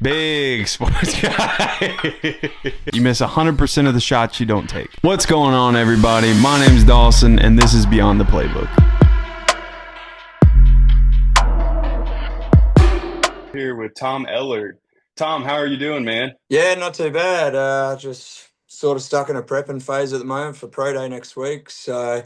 Big sports guy. You miss 100% of the shots you don't take. What's going on, everybody? My name's Dawson, and this is Beyond the Playbook. Here with Tom Ellard. Tom, how are you doing, man? Yeah, not too bad. Just sort of stuck in a prepping phase at the moment for Pro Day next week. So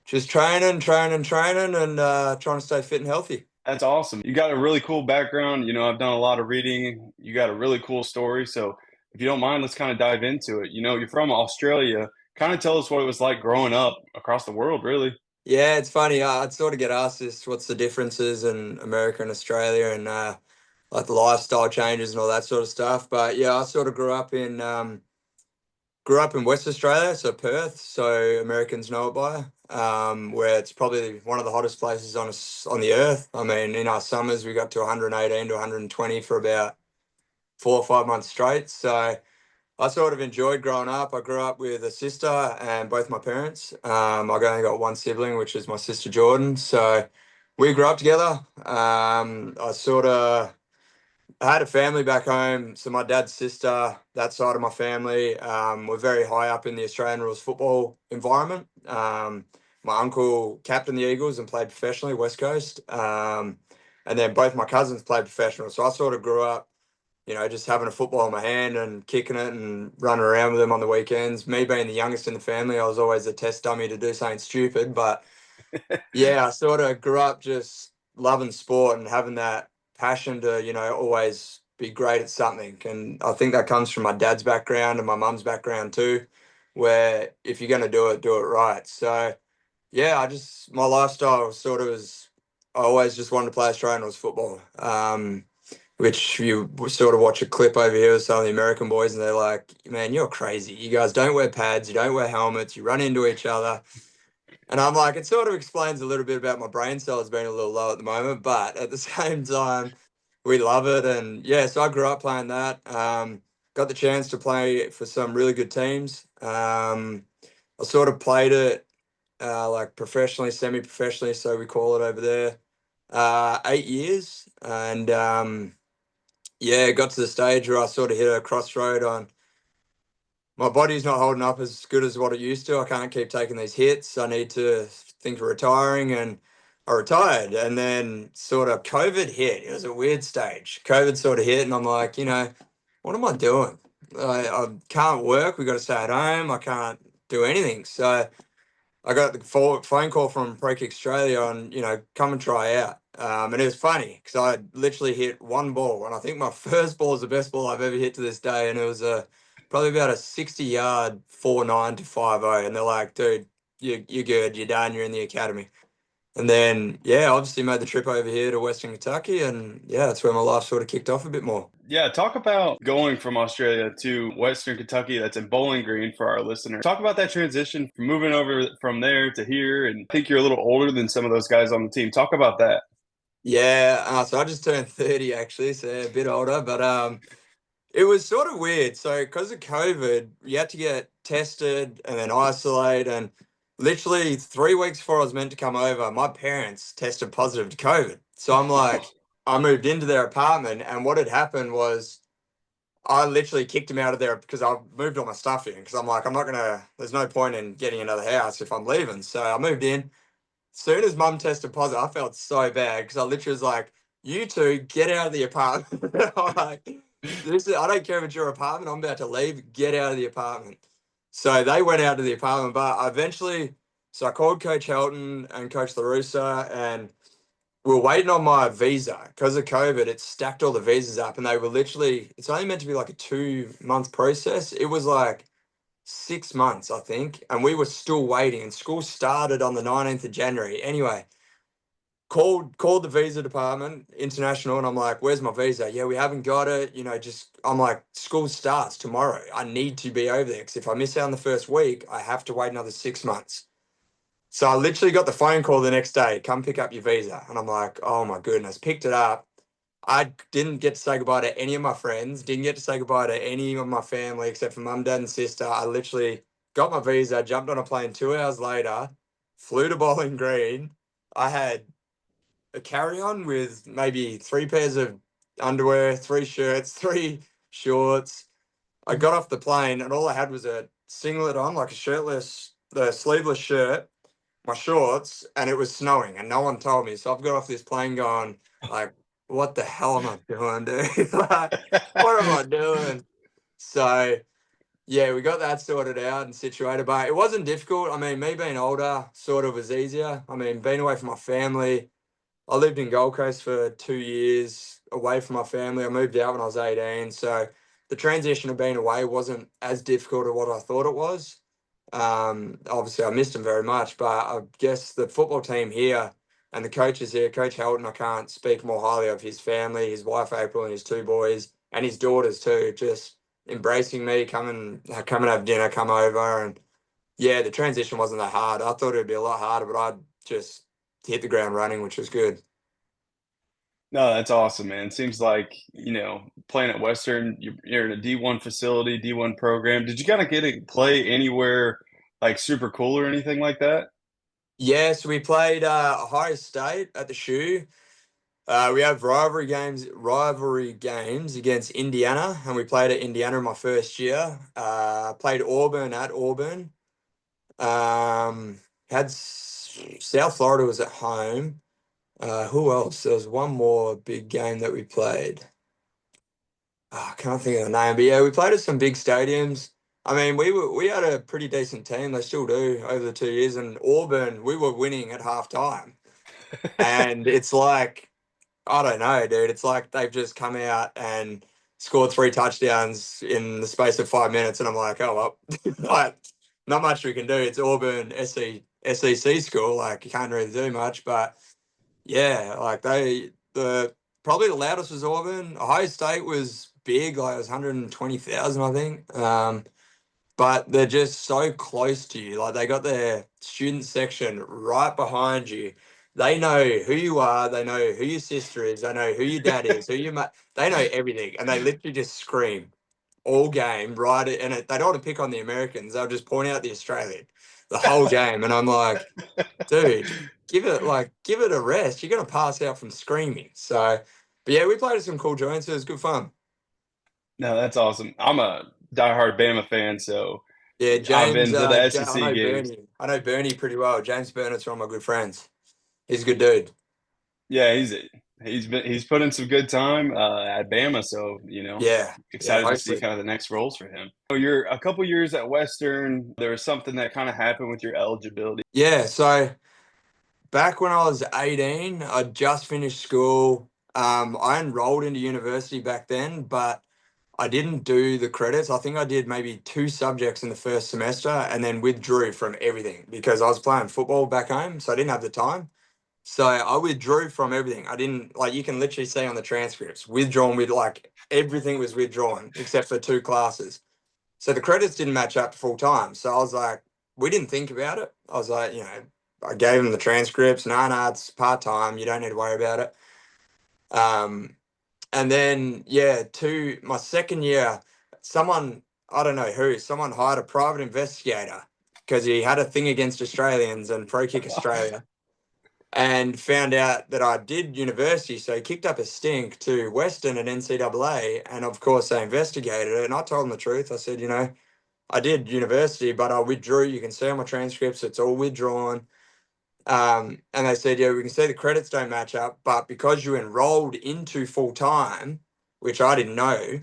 just training, and trying to stay fit and healthy. That's awesome. You got a really cool background. I've done a lot of reading. You got a really cool story. So if you don't mind, let's kind of dive into it. You're from Australia. Kind of tell us what it was like growing up across the world, really. Yeah, it's funny. I'd sort of get asked this, what's the differences in America and Australia, and like the lifestyle changes and all that sort of stuff. But yeah, I sort of grew up in West Australia, so Perth, so Americans know it by, where it's probably one of the hottest places on the earth. I mean, in our summers, we got to 118 to 120 for about 4 or 5 months straight. So I sort of enjoyed growing up. I grew up with a sister and both my parents. I've only got one sibling, which is my sister Jordan. So we grew up together. I had a family back home. So my dad's sister, that side of my family, were very high up in the Australian rules football environment. My uncle captained the Eagles and played professionally, West Coast. And then both my cousins played professional. So I sort of grew up, just having a football in my hand and kicking it and running around with them on the weekends. Me being the youngest in the family, I was always a test dummy to do something stupid. But yeah, I sort of grew up just loving sport and having that passion to, always be great at something. And I think that comes from my dad's background and my mum's background too, where if you're going to do it right. So yeah, my lifestyle sort of was, I always just wanted to play Australian rules football. Which you sort of watch a clip over here with some of the American boys, and they're like, "Man, you're crazy. You guys don't wear pads, you don't wear helmets, you run into each other." And I'm like, it sort of explains a little bit about my brain cells being a little low at the moment, but at the same time, we love it. And yeah, so I grew up playing that. Got the chance to play for some really good teams. I sort of played it like professionally, semi-professionally, so we call it over there. 8 years, and yeah, it got to the stage where I sort of hit a crossroad on my body's not holding up as good as what it used to. I can't keep taking these hits. I need to think of retiring, and I retired. And then sort of COVID hit. It was a weird stage. COVID sort of hit, and I'm like, what am I doing? I can't work. We got to stay at home. I can't do anything. So I got the phone call from Pro Kick Australia on, come and try out. And it was funny because I literally hit one ball, and I think my first ball is the best ball I've ever hit to this day, and it was probably about a 60-yard 4.9 to 5.0, and they're like, "Dude, you're good, you're done, you're in the academy." And then yeah, obviously made the trip over here to Western Kentucky, and yeah, that's where my life sort of kicked off a bit more. Yeah, talk about going from Australia to Western Kentucky. That's in Bowling Green for our listeners. Talk about that transition from moving over from there to here. And I think you're a little older than some of those guys on the team. Talk about that. Yeah, so I just turned 30 actually, so yeah, a bit older, but it was sort of weird. So, because of COVID, you had to get tested and then isolate. And literally 3 weeks before I was meant to come over, my parents tested positive to COVID. So, I'm like, I moved into their apartment. And what had happened was I literally kicked them out of there because I moved all my stuff in. Because I'm like, there's no point in getting another house if I'm leaving. So, I moved in. Soon as mum tested positive, I felt so bad because I literally was like, "You two get out of the apartment." I'm like, I don't care if it's your apartment. I'm about to leave. Get out of the apartment. So they went out of the apartment, but so I called Coach Helton and Coach LaRussa, and we were waiting on my visa because of COVID. It stacked all the visas up, and they were literally. It's only meant to be like a 2 month process. It was like 6 months, I think, and we were still waiting. And school started on the 19th of January. Anyway, called the visa department, international, and I'm like, "Where's my visa?" "Yeah, we haven't got it. Just." I'm like, "School starts tomorrow. I need to be over there because if I miss out on the first week, I have to wait another 6 months." So I literally got the phone call the next day. "Come pick up your visa," and I'm like, "Oh my goodness!" Picked it up. I didn't get to say goodbye to any of my friends, didn't get to say goodbye to any of my family except for mum, dad, and sister. I literally got my visa, jumped on a plane 2 hours later, flew to Bowling Green. I had a carry on with maybe three pairs of underwear, 3 shirts, 3 shorts. I got off the plane and all I had was a singlet on, like the sleeveless shirt, my shorts, and it was snowing and no one told me. So I've got off this plane going like, what the hell am I doing, dude? Like, what am I doing? So yeah, we got that sorted out and situated, but it wasn't difficult. I mean, me being older sort of was easier. I mean, being away from my family, I lived in Gold Coast for 2 years away from my family. I moved out when I was 18. So the transition of being away wasn't as difficult as what I thought it was. Obviously, I missed him very much, but I guess the football team here and the coaches here, Coach Helton, I can't speak more highly of his family, his wife April, and his 2 boys, and his daughters too. Just embracing me, come and have dinner, come over, and yeah, the transition wasn't that hard. I thought it'd be a lot harder, but I just hit the ground running, which was good. No, that's awesome, man. Seems like, playing at Western, you're in a D1 facility, D1 program. Did you kind of get to play anywhere like super cool or anything like that? Yeah, so we played Ohio State at the Shoe. We have rivalry games against Indiana, and we played at Indiana in my first year. Played Auburn at Auburn. South Florida was at home. Who else? There was one more big game that we played. I can't think of the name, but yeah, we played at some big stadiums. I mean, we had a pretty decent team. They still do over the 2 years. And Auburn, we were winning at halftime, and it's like I don't know, dude. It's like they've just come out and scored 3 touchdowns in the space of 5 minutes, and I'm like, oh well, like not much we can do. It's Auburn SEC school, like you can't really do much. But yeah, like the probably the loudest was Auburn. Ohio State was big, like it was 120,000, I think. But they're just so close to you. Like they got their student section right behind you. They know who you are. They know who your sister is. They know who your dad is. Who your They know everything, and they literally just scream all game. Right, they don't want to pick on the Americans. They'll just point out the Australian the whole game, and I'm like, dude, give it a rest. You're gonna pass out from screaming. So, but yeah, we played at some cool joints. It was good fun. No, that's awesome. I'm a diehard Bama fan, so Yeah, I've James. been to the I SEC know games. Bernie. I know Bernie pretty well. James Burnett's one of my good friends. He's a good dude. Yeah, he's put in some good time at Bama, so Yeah, yeah. excited to see Hopefully, kind of the next roles for him. So you're a couple years at Western. There was something that kind of happened with your eligibility. yeah. So back when I was 18, I just finished school. I enrolled into university back then, but I didn't do the credits. I think I did maybe 2 subjects in the first semester, and then withdrew from everything because I was playing football back home, so I didn't have the time. So I withdrew from everything. I didn't like you can literally see on the transcripts, withdrawn with like everything was withdrawn except for 2 classes. So the credits didn't match up to full time. So I was like, we didn't think about it. I was like, I gave them the transcripts. Nah, it's part time. You don't need to worry about it. Um, and then yeah, my second year, someone I don't know who, someone hired a private investigator because he had a thing against Australians and Pro Kick Australia and found out that I did university. So he kicked up a stink to Western and NCAA. And of course, they investigated it. And I told them the truth. I said, I did university, but I withdrew. You can see on my transcripts, it's all withdrawn. And they said, yeah, we can see the credits don't match up, but because you enrolled into full time, which I didn't know,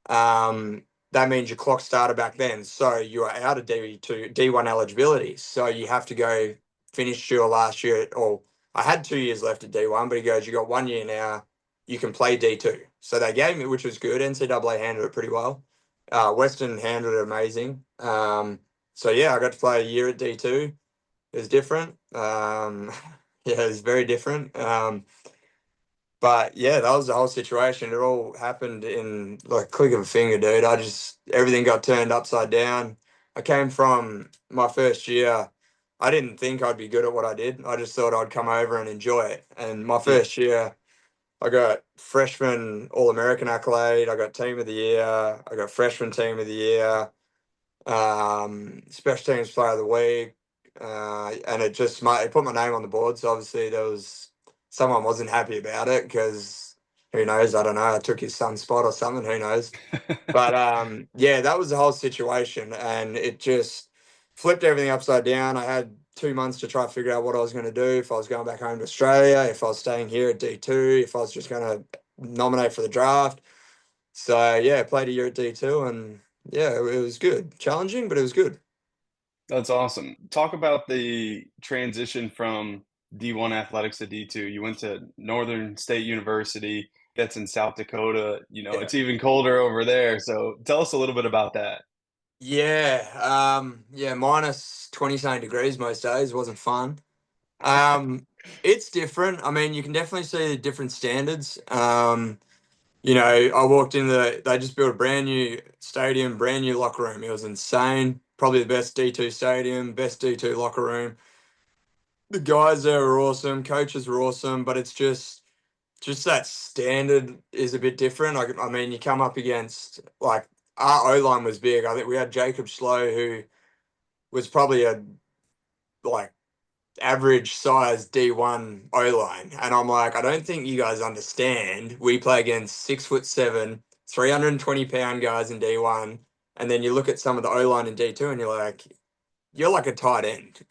um, that means your clock started back then. So you are out of D1 eligibility. So you have to go finish your last year. Or I had 2 years left at D1, but he goes, you got 1 year now. You can play D2. So they gave me, which was good. NCAA handled it pretty well. Western handled it amazing. So yeah, I got to play a year at D2. It was different. Yeah, it was very different. But yeah, that was the whole situation. It all happened in like a click of a finger, dude. Everything got turned upside down. I came from my first year. I didn't think I'd be good at what I did. I just thought I'd come over and enjoy it. And my Yeah. first year, I got freshman All American accolade. I got team of the year. I got freshman team of the year. Special teams player of the week. And it put my name on the board. So obviously there was someone wasn't happy about it because Who knows? I don't know. I took his son's spot or something. Who knows? But yeah, that was the whole situation, and it just flipped everything upside down. I had 2 months to try to figure out what I was going to do. If I was going back home to Australia, if I was staying here at D2, if I was just going to nominate for the draft. So yeah, played a year at D2, and yeah, it was good. Challenging, but it was good. That's awesome. Talk about the transition from D1 athletics to D2. You went to Northern State University, that's in South Dakota. Yeah. It's even colder over there. So tell us a little bit about that. Yeah, minus 20 something degrees most days. Wasn't fun. Um, it's different. I mean, you can definitely see the different standards. I walked in they just built a brand new stadium, brand new locker room. It was insane. Probably the best D2 stadium, best D2 locker room. The guys there were awesome, coaches were awesome, but it's just that standard is a bit different. I mean, you come up against like our O line was big. I think we had Jacob Slow, who was probably a like average size D1 O line. And I'm like, I don't think you guys understand. We play against 6'7", 320-pound guys in D1. And then you look at some of the O line in D2 and you're like a tight end,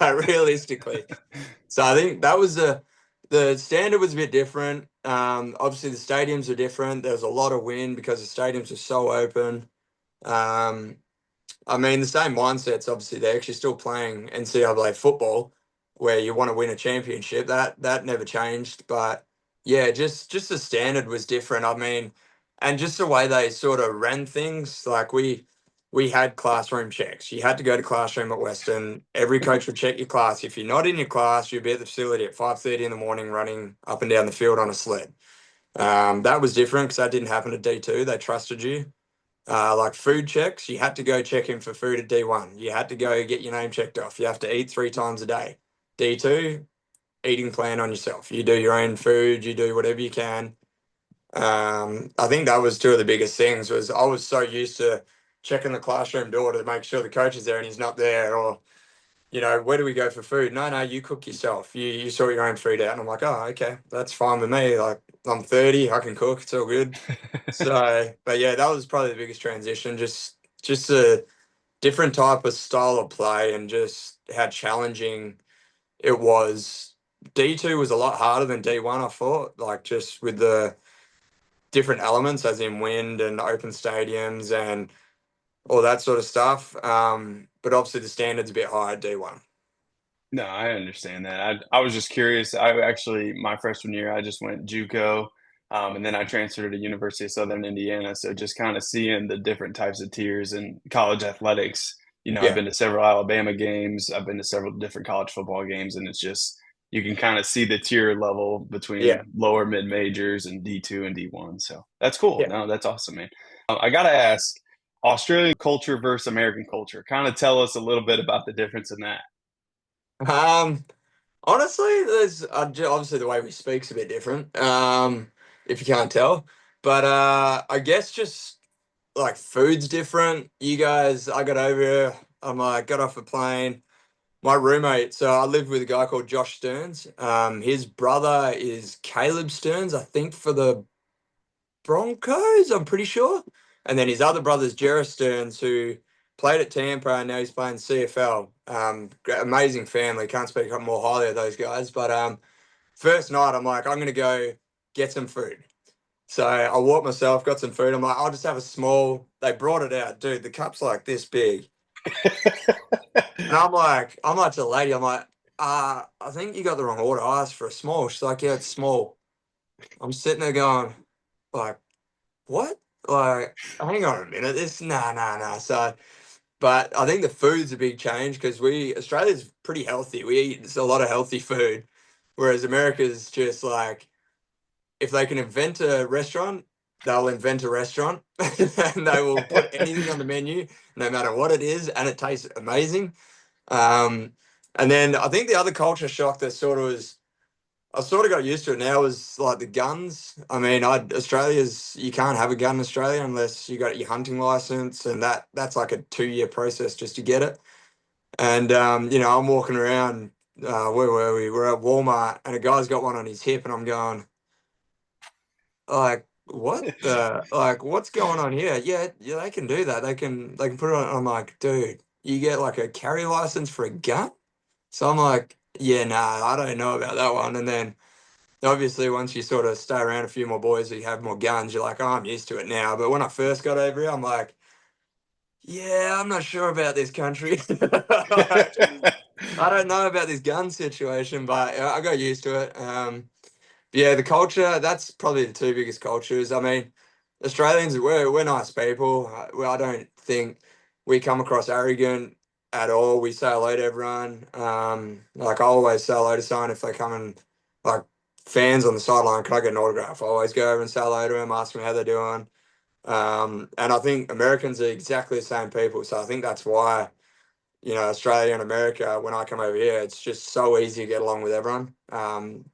like realistically. So I think that was the standard was a bit different. Obviously the stadiums are different. There was a lot of wind because the stadiums are so open. Um, I mean, the same mindsets. Obviously, they're actually still playing NCAA football, where you want to win a championship. That never changed. But yeah, just the standard was different. I mean, and just the way they sort of ran things. Like we had classroom checks. You had to go to classroom at Western. Every coach would check your class. If you're not in your class, you'd be at the facility at 5:30 in the morning, running up and down the field on a sled. That was different because that didn't happen at D2. They trusted you. Like food checks, you had to go check in for food at D1. You had to go get your name checked off. You have to eat 3 times a day. D2, eating plan on yourself. You do your own food, you do whatever you can. I think that was two of the biggest things was I was so used to checking the classroom door to make sure the coach is there and he's not there, or where do we go for food? No, no, you cook yourself. You sort your own food out. And I'm like, oh, okay, that's fine with me. Like I'm 30, I can cook, it's all good. So, but yeah, that was probably the biggest transition. Just a different type of style of play and just how challenging it was. D2 was a lot harder than D1, I thought, like just with the different elements, as in wind and open stadiums and all that sort of stuff. But obviously the standard's a bit higher at D1. No, I understand that. I was just curious. I actually, my freshman year, I just went JUCO, and then I transferred to University of Southern Indiana. So just kind of seeing the different types of tiers in college athletics. I've Yeah, been to several Alabama games. I've been to several different college football games, and it's just you can kind of see the tier level yeah, between lower mid majors and D2 and D1. So that's cool. yeah. No, that's awesome, man. I gotta ask, Australian culture versus American culture. Kind of tell us a little bit about the difference in that. Um, Honestly, there's obviously the way we speak's a bit different. If you can't tell, but I guess just like food's different. You guys, I got over here. Got off a plane. My roommate, so I lived with a guy called Josh Stearns. His brother is Caleb Stearns, I think, for the Broncos, I'm pretty sure. And then his other brother's Jarrah Stearns, who played at Tampa and now he's playing CFL. Amazing family. Can't speak up more highly of those guys. But first night, I'm like, I'm going to go get some food. So I walked myself, got some food. I'm like, I'll just have a small. They brought it out, dude. The cup's like this big. And I'm like to the lady, I'm like, I think you got the wrong order. I asked for a small. She's like, yeah, it's small. I'm sitting there going, like, what? Like, hang on a minute. This, nah, nah, nah. So, but I think the food's a big change because Australia's pretty healthy. We eat a lot of healthy food, whereas America's just like, if they can invent a restaurant, they'll invent a restaurant and they will put anything on the menu, no matter what it is, and it tastes amazing. Um, and then I think the other culture shock that sort of was I sort of got used to it now is like the guns. I mean, Australia's you can't have a gun in Australia unless you got your hunting license, and that's like a 2 year process just to get it. And I'm walking around. Where were we? We're at Walmart, and a guy's got one on his hip, and I'm going, Like, what's going on here? Yeah, yeah, they can do that. They can put it on. I'm like, dude, you get like a carry license for a gun? So I'm like, yeah, nah, I don't know about that one. And then obviously once you sort of stay around a few more boys who have more guns, you're like, oh, I'm used to it now. But when I first got over here, I'm like, yeah, I'm not sure about this country. Like, I don't know about this gun situation, but I got used to it. Yeah, the culture, that's probably the two biggest cultures. I mean, Australians, we're nice people. I don't think we come across arrogant at all. We say hello to everyone. Like I always say hello to someone if they come and like fans on the sideline, can I get an autograph? I always go over and say hello to them, ask them how they're doing. And I think Americans are exactly the same people. So I think that's why Australia and America, when I come over here, it's just so easy to get along with everyone.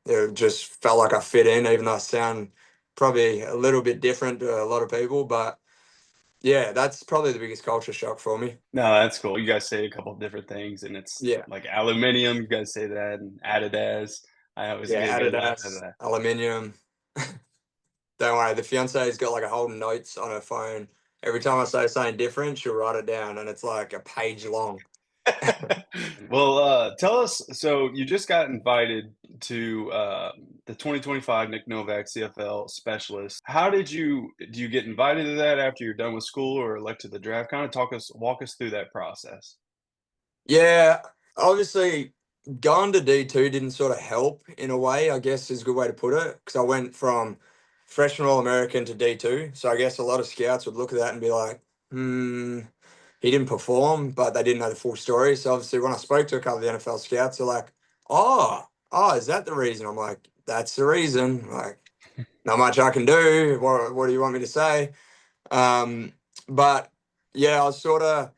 It just felt like I fit in, even though I sound probably a little bit different to a lot of people. But yeah, that's probably the biggest culture shock for me. No, that's cool. You guys say a couple of different things, and it's Yeah. like aluminium. You guys say that, and Adidas. I always Yeah, get a good laugh out of Adidas, that. aluminium. Don't worry, the fiance's got like a whole notes on her phone. Every time I say something different, she'll write it down, and it's like a page long. Well, tell us. So you just got invited to the 2025 Nick Novak CFL Specialist. How did do you get invited to that after you're done with school or elected the draft? Kind of walk us through that process. Yeah, obviously going to D2 didn't sort of help in a way, I guess is a good way to put it. Because I went from freshman All American to D2. So I guess a lot of scouts would look at that and be like, he didn't perform, but they didn't know the full story. So obviously when I spoke to a couple of the NFL scouts, they're like, oh, is that the reason? I'm like, that's the reason. Like, not much I can do. What do you want me to say? Um, but yeah, I was sort of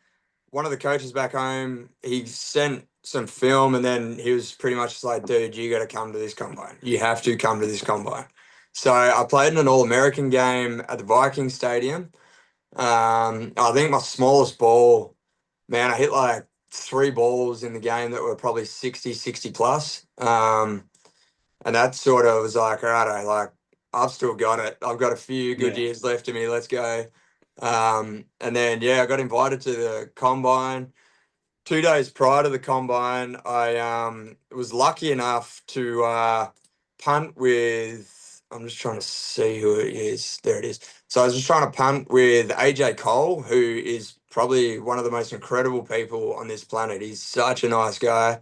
one of the coaches back home, he sent some film and then he was pretty much just like, dude, you got to come to this combine. You have to come to this combine. So I played in an All American game at the Viking Stadium. I think my smallest ball, man, I hit like three balls in the game that were probably 60, 60 plus. And that sort of was like, all right, I've still got it. I've got a few good Yeah. years left in me. Let's go. And then, yeah, I got invited to the combine. 2 days prior to the combine, I was lucky enough to punt with. I'm just trying to see who it is. There it is. So I was just trying to punt with AJ Cole, who is probably one of the most incredible people on this planet. He's such a nice guy,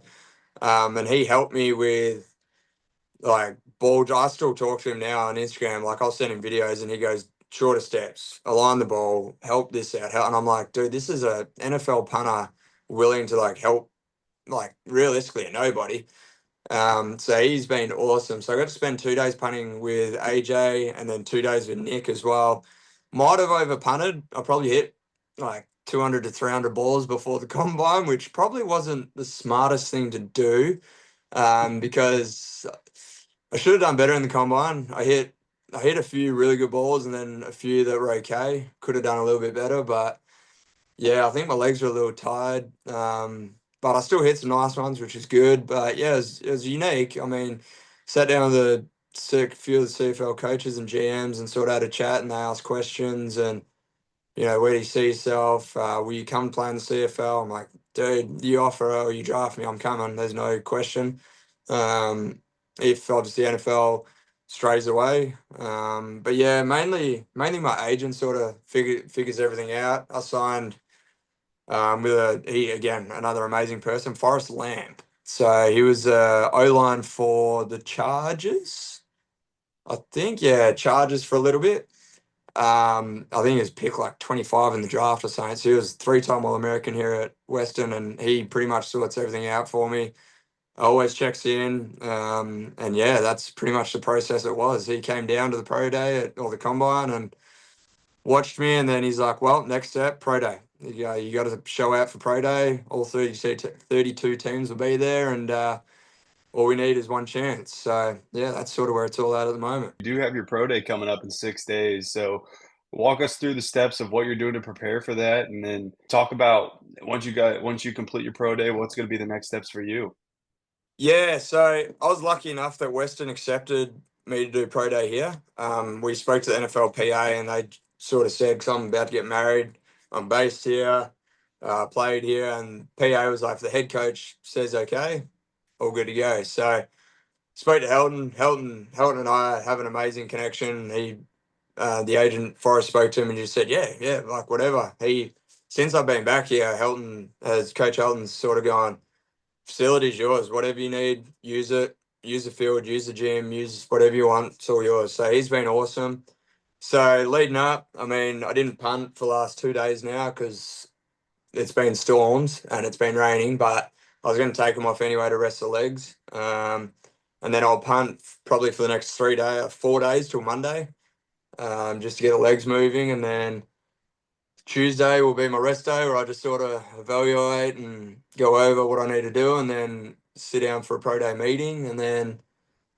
and he helped me with like ball. I still talk to him now on Instagram. Like I'll send him videos, and he goes shorter steps, align the ball, help this out, help. And I'm like, dude, this is a NFL punter willing to like help like realistically nobody. So he's been awesome. So I got to spend 2 days punting with AJ and then 2 days with Nick as well. Might have over punted. I probably hit like 200 to 300 balls before the combine, which probably wasn't the smartest thing to do because I should have done better in the combine. I hit a few really good balls and then a few that were okay. Could have done a little bit better, but yeah, I think my legs were a little tired, but I still hit some nice ones, which is good. But yeah, it was unique. I mean, sat down with few of the CFL coaches and GMs and sort of had a chat, and they asked questions and where do you see yourself? Will you come play in the CFL? I'm like, dude, you offer or you draft me, I'm coming. There's no question. Um, if obviously NFL strays away, but yeah, mainly my agent sort of figures everything out. I signed with he again another amazing person, Forrest Lamp. So he was O line for the Chargers, I think. Yeah, Chargers for a little bit. I think he was picked like 25 in the draft or something. So he was three-time All-American here at Western, and he pretty much sorts everything out for me. Always checks in, and yeah, that's pretty much the process. It was. He came down to the pro day or the combine and watched me, and then he's like, "Well, next step, pro day. You got to show out for pro day. All 32 teams will be there, and all we need is one chance." So yeah, that's sort of where it's all at the moment. You do have your pro day coming up in 6 days. So walk us through the steps of what you're doing to prepare for that, and then talk about once you complete your pro day, what's going to be the next steps for you. Yeah, so I was lucky enough that Western accepted me to do pro day here. We spoke to the NFL PA and they sort of said, because I'm about to get married, I'm based here, played here, and PA was like, if the head coach says okay, all good to go. So spoke to Helton. Helton and I have an amazing connection. The agent Forrest spoke to him and just said, yeah, like whatever. Since I've been back here, Coach Helton's sort of gone, facility's yours. Whatever you need, use it. Use the field, use the gym, use whatever you want. It's all yours. So he's been awesome. So leading up, I mean, I didn't punt for the last 2 days now because it's been storms and it's been raining, but I was going to take them off anyway to rest the legs. And then I'll punt probably for the next 4 days till Monday, just to get the legs moving. And then Tuesday will be my rest day where I just sort of evaluate and go over what I need to do and then sit down for a pro day meeting. And then,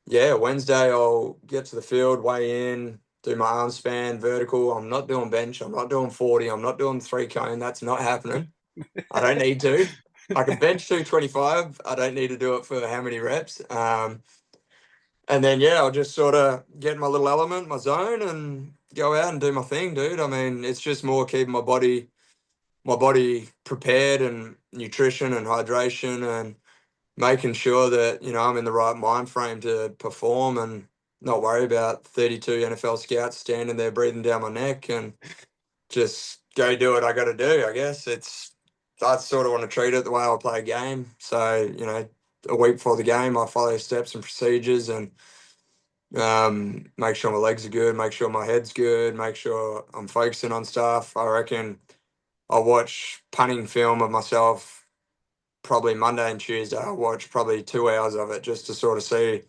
yeah, Wednesday I'll get to the field, weigh in, do my arm span, vertical. I'm not doing bench. I'm not doing 40. I'm not doing 3 cone. That's not happening. I don't need to. I can bench 225. I don't need to do it for how many reps. And then, yeah, I'll just sort of get in my little element, my zone, and go out and do my thing, dude. I mean, it's just more keeping my body prepared and nutrition and hydration and making sure that, I'm in the right mind frame to perform and not worry about 32 NFL scouts standing there breathing down my neck and just go do what I got to do. I guess I sort of want to treat it the way I play a game. So, a week before the game, I follow steps and procedures and make sure my legs are good, make sure my head's good, make sure I'm focusing on stuff. I reckon I'll watch punting film of myself probably Monday and Tuesday. I'll watch probably 2 hours of it just to sort of see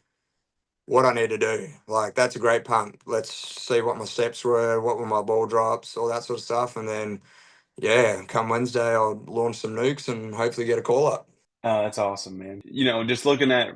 what I need to do. Like, that's a great punt. Let's see what my steps were, what were my ball drops, all that sort of stuff. And then, yeah, come Wednesday, I'll launch some nukes and hopefully get a call up. Oh, that's awesome, man. Just looking at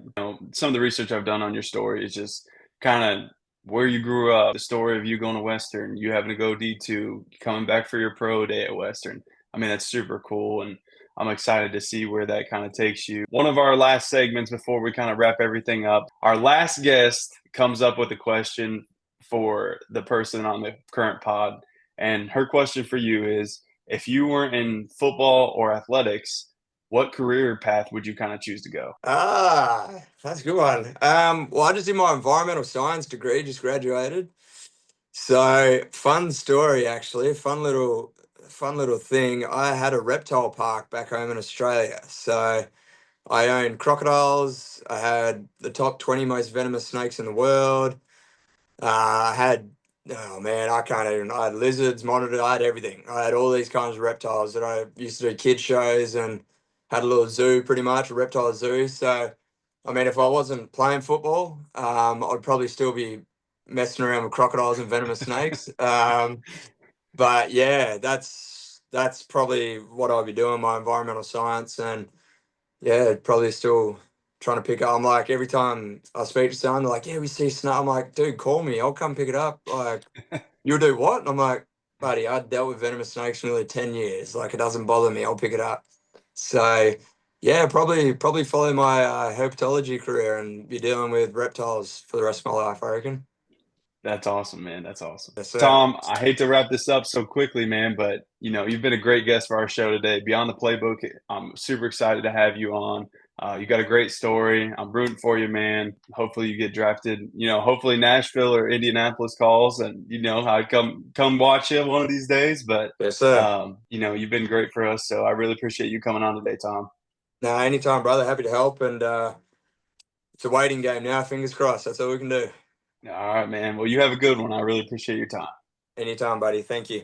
some of the research I've done on your story is just kind of where you grew up, the story of you going to Western, you having to go D2, coming back for your pro day at Western. I mean, that's super cool, and I'm excited to see where that kind of takes you. One of our last segments before we kind of wrap everything up, our last guest comes up with a question for the person on the current pod, and her question for you is, if you weren't in football or athletics, what career path would you kind of choose to go? That's a good one. Well, I just did my environmental science degree, just graduated. So fun story, actually. Fun little thing. I had a reptile park back home in Australia. So I owned crocodiles. I had the top 20 most venomous snakes in the world. I had, oh man, I can't even. I had lizards, monitors. I had everything. I had all these kinds of reptiles that I used to do kid shows and had a little zoo, pretty much a reptile zoo. So, I mean, if I wasn't playing football, I'd probably still be messing around with crocodiles and venomous snakes. But yeah, that's probably what I'll be doing. My environmental science and yeah, probably still trying to pick up. I'm like, every time I speak to someone, they're like, yeah, we see snow. I'm like, dude, call me. I'll come pick it up. Like, you'll do what? And I'm like, buddy, I dealt with venomous snakes for nearly 10 years. Like, it doesn't bother me. I'll pick it up. So, yeah, probably follow my herpetology career and be dealing with reptiles for the rest of my life, I reckon. That's awesome, man. That's awesome. Yes, sir. Tom, I hate to wrap this up so quickly, man, but you've been a great guest for our show today. Beyond the Playbook, I'm super excited to have you on. You got a great story. I'm rooting for you, man. Hopefully you get drafted. Hopefully Nashville or Indianapolis calls, and I'd come watch you one of these days. But Yes, sir. you've been great for us, so I really appreciate you coming on today, Tom. No, anytime, brother. Happy to help. And it's a waiting game now. Fingers crossed. That's all we can do. All right, man. Well, you have a good one. I really appreciate your time. Anytime, buddy. Thank you.